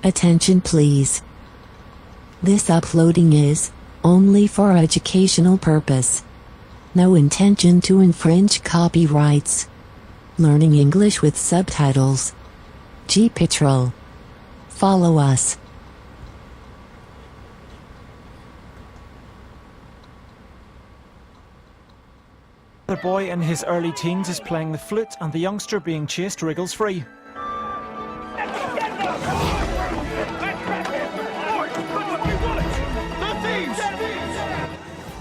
Attention please. This uploading is only for educational purpose. No intention to infringe copyrights. Learning English with subtitles. GPITRAL. Follow us. The boy in his early teens is playing the flute and the youngster being chased wriggles free.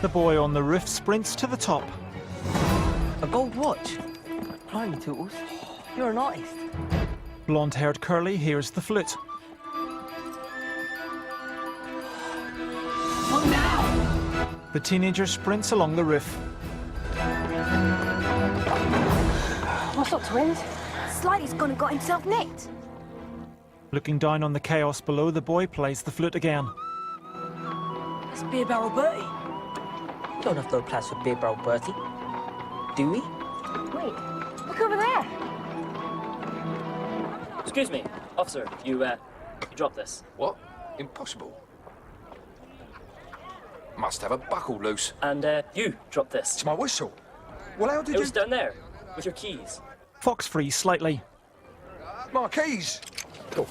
The boy on the roof sprints to the top. A gold watch? Climbing tools? You're an artist. Blonde-haired Curly hears the flute. What now? The teenager sprints along the roof. What's up, twins? Slidy's gone and got himself nicked. Looking down on the chaos below, the boy plays the flute again. It's Beer Barrel Bertie. Don't have no plans for Beer Barrel Bertie, do we? Wait, look over there. Excuse me, officer, you dropped this. What? Impossible. Must have a buckle loose. And you dropped this. It's my whistle. Well, how did It was you... down there, with your keys. Fox frees slightly. My keys. Go.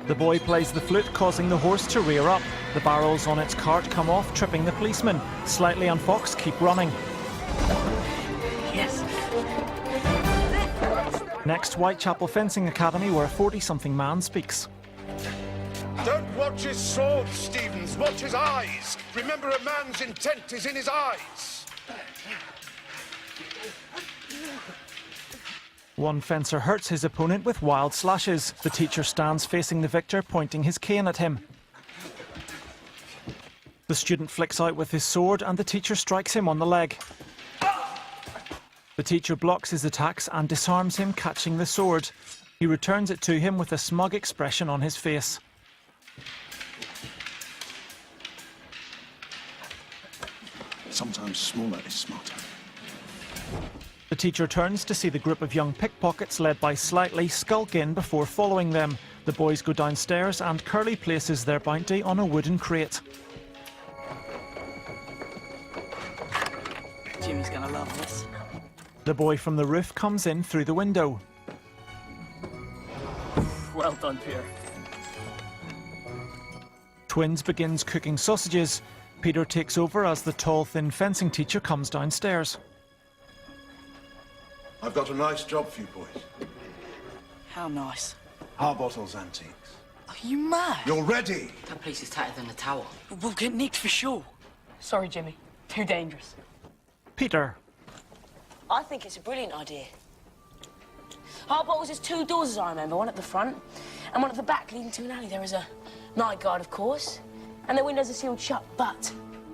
The boy plays the flute, causing the horse to rear up. The barrels on its cart come off, tripping the policeman. Slightly and Fox keep running. Yes. Next, Whitechapel Fencing Academy, where a 40-something man speaks. Don't watch his sword, Stevens. Watch his eyes. Remember, a man's intent is in his eyes. One fencer hurts his opponent with wild slashes. The teacher stands facing the victor, pointing his cane at him. The student flicks out with his sword and the teacher strikes him on the leg. The teacher blocks his attacks and disarms him, catching the sword. He returns it to him with a smug expression on his face. Sometimes smaller is smarter. The teacher turns to see the group of young pickpockets led by Slightly skulk in before following them. The boys go downstairs and Curly places their bounty on a wooden crate. Jimmy's gonna love this. The boy from the roof comes in through the window. Well done, Peter. Twins begins cooking sausages. Peter takes over as the tall, thin fencing teacher comes downstairs. I've got a nice job for you boys. How nice. Harbottle's Antiques. Are you mad? You're ready. That place is tighter than a tower. We'll get nicked for sure. Sorry, Jimmy. Too dangerous. Peter. I think it's a brilliant idea. Harbottle's has two doors, as I remember, one at the front and one at the back leading to an alley. There is a night guard, of course, and the windows are sealed shut, but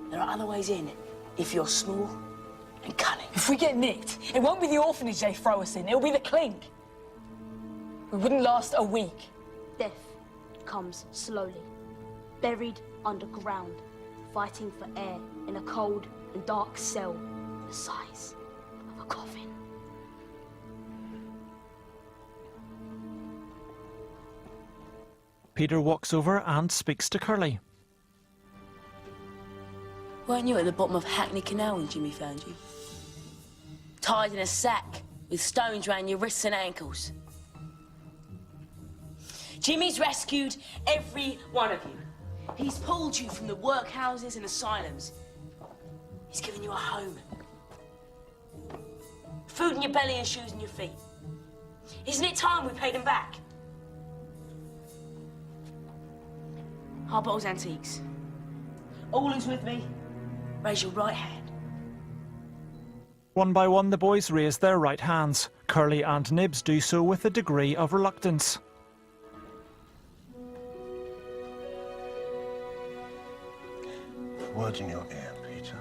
there are other ways in if you're small and cunning. If we get nicked, it won't be the orphanage they throw us in, it'll be the clink. We wouldn't last a week. Death comes slowly, buried underground, fighting for air in a cold and dark cell the size of a coffin. Peter walks over and speaks to Curly. Weren't you at the bottom of Hackney Canal when Jimmy found you? Tied in a sack with stones round your wrists and ankles. Jimmy's rescued every one of you. He's pulled you from the workhouses and asylums. He's given you a home. Food in your belly and shoes in your feet. Isn't it time we paid him back? Harbottle's Antiques. All who's with me, raise your right hand. One by one, the boys raise their right hands. Curly and Nibs do so with a degree of reluctance. Words in your ear, Peter.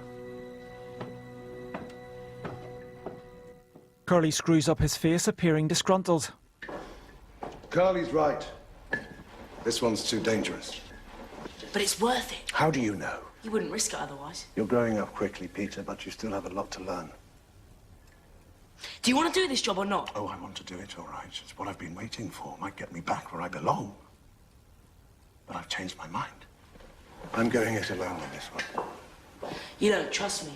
Curly screws up his face, appearing disgruntled. Carly's right. This one's too dangerous. But it's worth it. How do you know? You wouldn't risk it otherwise. You're growing up quickly, Peter, but you still have a lot to learn. Do you want to do this job or not? Oh, I want to do it, all right. It's what I've been waiting for. Might get me back where I belong. But I've changed my mind. I'm going it alone on this one. You don't trust me.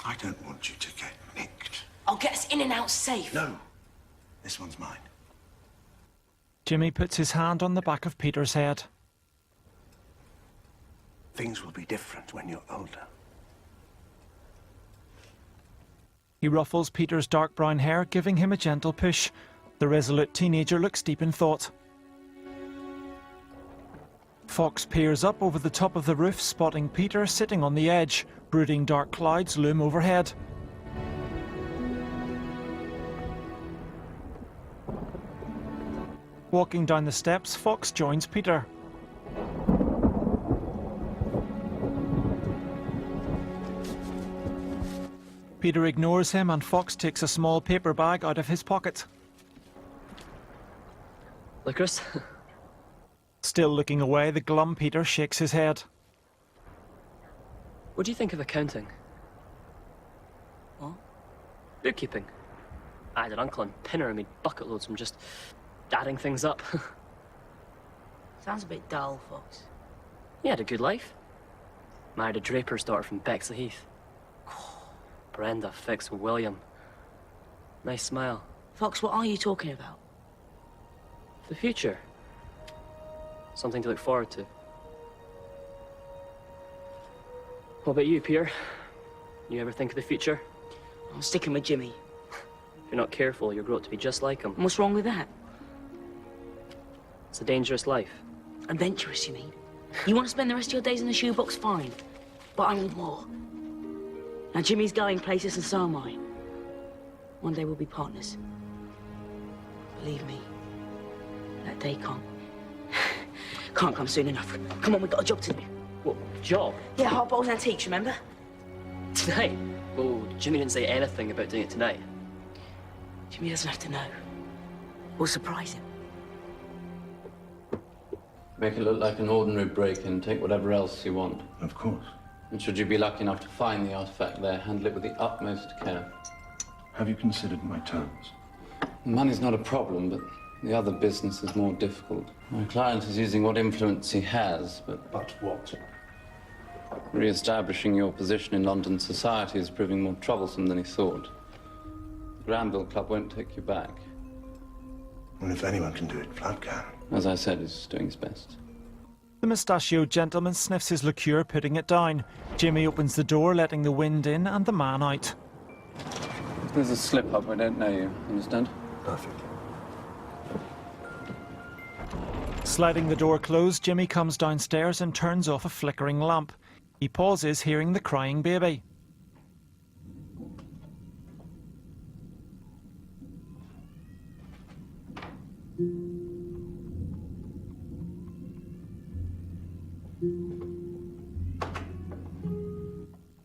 I don't want you to get nicked. I'll get us in and out safe. No. This one's mine. Jimmy puts his hand on the back of Peter's head. Things will be different when you're older. He ruffles Peter's dark brown hair, giving him a gentle push. The resolute teenager looks deep in thought. Fox peers up over the top of the roof, spotting Peter sitting on the edge. Brooding dark clouds loom overhead. Walking down the steps, Fox joins Peter. Peter ignores him and Fox takes a small paper bag out of his pocket. Licorice? Still looking away, the glum Peter shakes his head. What do you think of accounting? What? Bookkeeping. I had an uncle in Pinner who made bucket loads from just adding things up. Sounds a bit dull, Fox. He had a good life. Married a draper's daughter from Bexley Heath. Brenda fixed with William. Nice smile. Fox, what are you talking about? The future. Something to look forward to. What about you, Peter? You ever think of the future? I'm sticking with Jimmy. If you're not careful, you'll grow up to be just like him. And what's wrong with that? It's a dangerous life. Adventurous, you mean? You want to spend the rest of your days in the shoebox? Fine. But I want more. Now, Jimmy's going places and so am I. One day we'll be partners. Believe me, that day can't come soon enough. Come on, we've got a job to do. What, job? Yeah, Hard Bowls Antiques, remember? Tonight? Oh, Jimmy didn't say anything about doing it tonight. Jimmy doesn't have to know. We'll surprise him. Make it look like an ordinary break-in. Take whatever else you want. Of course. And should you be lucky enough to find the artifact there, handle it with the utmost care. Have you considered my terms? Money's not a problem, but the other business is more difficult. My client is using what influence he has, but... But what? Re-establishing your position in London society is proving more troublesome than he thought. The Granville Club won't take you back. Well, if anyone can do it, Flood can. As I said, he's doing his best. The mustachioed gentleman sniffs his liqueur, putting it down. Jimmy opens the door, letting the wind in and the man out. There's a slip-up. I don't know you. Understand? Perfect. Sliding the door closed, Jimmy comes downstairs and turns off a flickering lamp. He pauses, hearing the crying baby.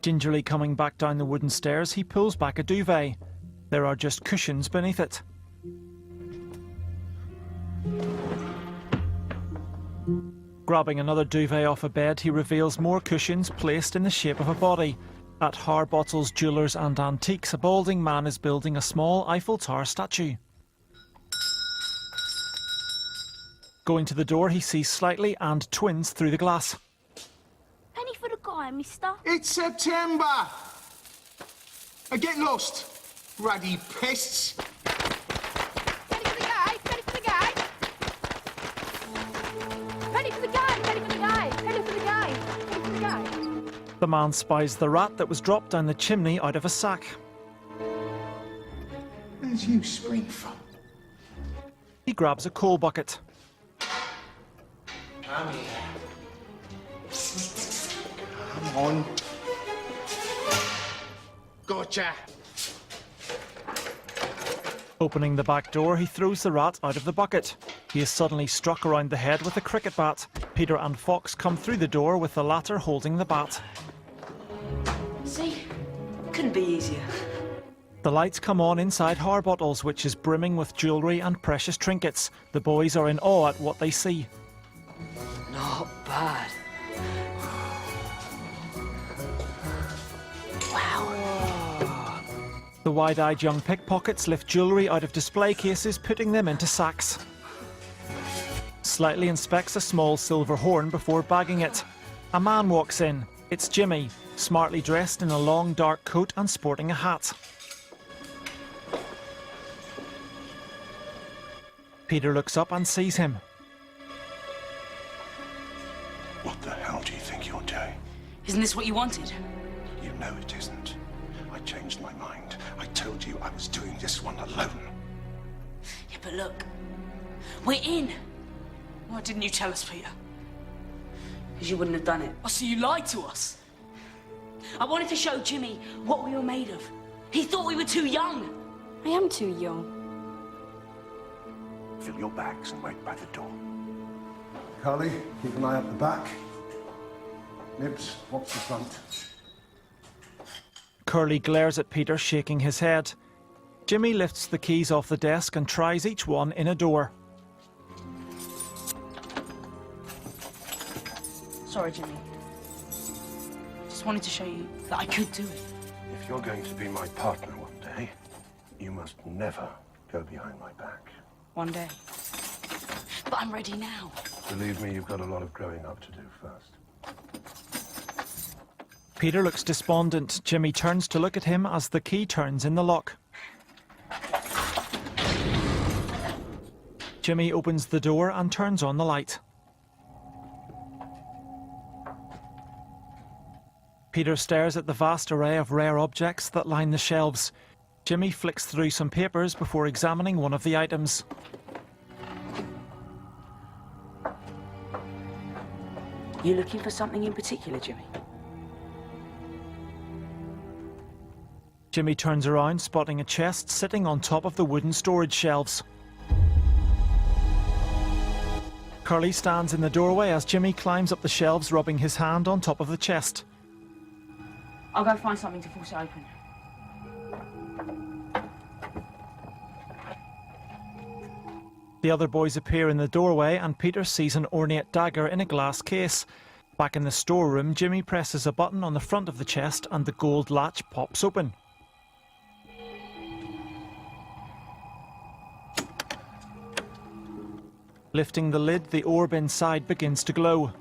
Gingerly coming back down the wooden stairs, he pulls back a duvet. There are just cushions beneath it. Grabbing another duvet off a bed, he reveals more cushions placed in the shape of a body. At Harbottle's Jewellers and Antiques, a balding man is building a small Eiffel Tower statue. Going to the door, he sees Slightly and twins through the glass. Penny for the guy, mister. It's September! Get lost, ruddy pests! Penny for the guy, penny for the guy. Penny for the guy, penny for the guy, penny for the guy, penny for the guy. The man spies the rat that was dropped down the chimney out of a sack. Where's you spring from? He grabs a coal bucket. Come here. Come on. Gotcha. Opening the back door, he throws the rat out of the bucket. He is suddenly struck around the head with a cricket bat. Peter and Fox come through the door with the latter holding the bat. See? Couldn't be easier. The lights come on inside Harbottle's, which is brimming with jewellery and precious trinkets. The boys are in awe at what they see. Not bad. Wow. The wide-eyed young pickpockets lift jewellery out of display cases, putting them into sacks. Slightly inspects a small silver horn before bagging it. A man walks in. It's Jimmy, smartly dressed in a long dark coat and sporting a hat. Peter looks up and sees him. What the hell do you think you're doing? Isn't this what you wanted? You know it isn't. I changed my mind. I told you I was doing this one alone. Yeah, but look, we're in. Why didn't you tell us, Peter? Because you wouldn't have done it. Oh, so you lied to us? I wanted to show Jimmy what we were made of. He thought we were too young. I am too young. Fill your bags and wait by the door. Carly, keep an eye up the back. Nibs, watch the front. Curly glares at Peter, shaking his head. Jimmy lifts the keys off the desk and tries each one in a door. Sorry, Jimmy. Just wanted to show you that I could do it. If you're going to be my partner one day, you must never go behind my back. One day. But I'm ready now. Believe me, you've got a lot of growing up to do first. Peter looks despondent. Jimmy turns to look at him as the key turns in the lock. Jimmy opens the door and turns on the light. Peter stares at the vast array of rare objects that line the shelves. Jimmy flicks through some papers before examining one of the items. You looking for something in particular, Jimmy? Jimmy turns around, spotting a chest sitting on top of the wooden storage shelves. Curly stands in the doorway as Jimmy climbs up the shelves, rubbing his hand on top of the chest. I'll go find something to force it open. The other boys appear in the doorway and Peter sees an ornate dagger in a glass case. Back in the storeroom, Jimmy presses a button on the front of the chest and the gold latch pops open. Lifting the lid, the orb inside begins to glow.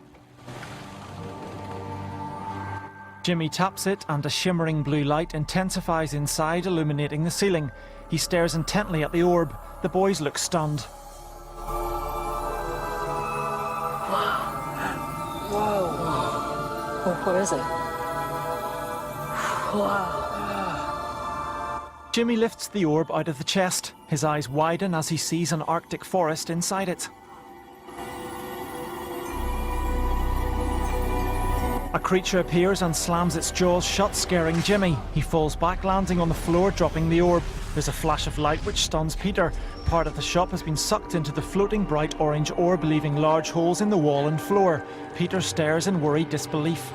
Jimmy taps it and a shimmering blue light intensifies inside, illuminating the ceiling. He stares intently at the orb. The boys look stunned. What is it? Wow. Jimmy lifts the orb out of the chest. His eyes widen as he sees an Arctic forest inside it. A creature appears and slams its jaws shut, scaring Jimmy. He falls back, landing on the floor, dropping the orb. There's a flash of light which stuns Peter. Part of the shop has been sucked into the floating bright orange orb, leaving large holes in the wall and floor. Peter stares in worried disbelief.